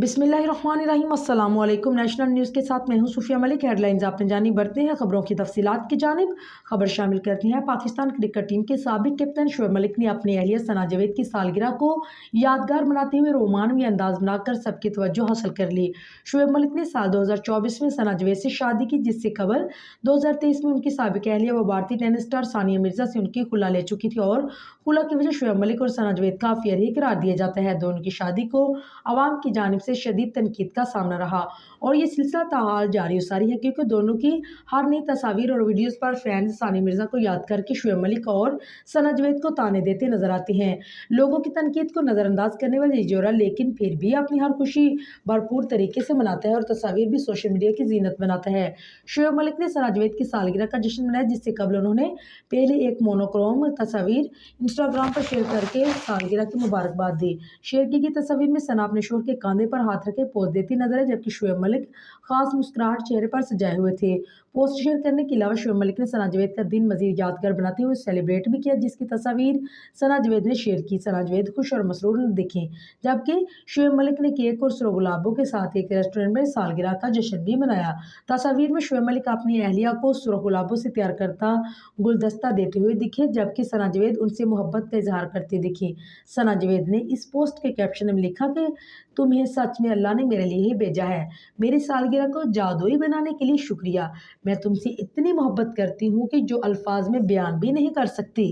बिस्मिल्लाहिर्रहमानिर्रहीम। अस्सलाम वालेकुम। नेशनल न्यूज़ के साथ मैं हूं सुफिया मलिक। हेडलाइंस आपने जानी, बढ़ते हैं खबरों की तफसीलात की जानिब। खबर शामिल करती है पाकिस्तान क्रिकेट टीम के साबिक कैप्टन शुएब मलिक ने अपनी अहलिया सना जावेद की सालगिरह को यादगार बनाते हुए रोमानवी अंदाज बनाकर सबकी तवज्जो हासिल कर ली। शुएब मलिक ने साल 2024 में सना जावेद से शादी की, जिससे कबल 2023 में उनकी साबिक अहलिया व भारतीय टेनिस स्टार सानिया मिर्जा से उनकी खुला ले चुकी थी और खुला की वजह शुएब मलिक और सना जावेद का अफेयर ही करार दिया जाता है। दोनों की शादी को आवाम की जानिब से शदीद तनकीद का सामना रहा और ये सिलसिला ताहाल जारी सारी है, क्योंकि दोनों की हर नई तस्वीर और वीडियोस पर फैंस सानिया मिर्जा को याद करके शुएब मलिक और सना जावेद को ताने देते नजर आते हैं। लोगों की तनकीद को नजरअंदाज करने वाले ये जोड़ा लेकिन फिर भी अपनी हर खुशी भरपूर तरीके से मनाता है और तस्वीर भी सोशल मीडिया की जीनत बनाता है। शुएब मलिक ने सना जावेद की सालगिरह का जश्न मनाया, जिससे कबल उन्होंने पहले एक मोनोक्रोम तस्वीर इंस्टाग्राम पर शेयर करके सालगिरह की मुबारकबाद दी। शेयर की गई तस्वीर में सना अपने शोहर के कंधे पर हाथ रखे पोज देती नजर है, जबकि शुएब मलिक खास मुस्कुराहट चेहरे पर सजाए हुए थे। पोस्ट शेयर करने के अलावा शुएब मलिक ने सना जावेद का दिन मजीद यादगार बनाते हुए सेलिब्रेट भी किया, जिसकी तस्वीर सना जावेद ने शेयर की। सना जावेद खुश और मसरूर दिखी, जबकि शुएब मलिक ने केक और सरो गुलाबों के साथ एक रेस्टोरेंट में सालगिरह का जश्न भी मनाया। तस्वीर में शुएब मलिक अपनी अहलिया को सुरख गुलाबों से तैयार करता गुलदस्ता देते हुए दिखे, जबकि सना जावेद उनसे मोहब्बत का इजहार करती दिखी। सना जावेद ने इस पोस्ट के कैप्शन में लिखा कि तुम्हें सच में अल्लाह ने मेरे लिए ही भेजा है। मेरी सालगिरह को जादुई बनाने के लिए शुक्रिया। मैं तुमसे इतनी मोहब्बत करती हूँ कि जो अल्फाज में बयान भी नहीं कर सकती।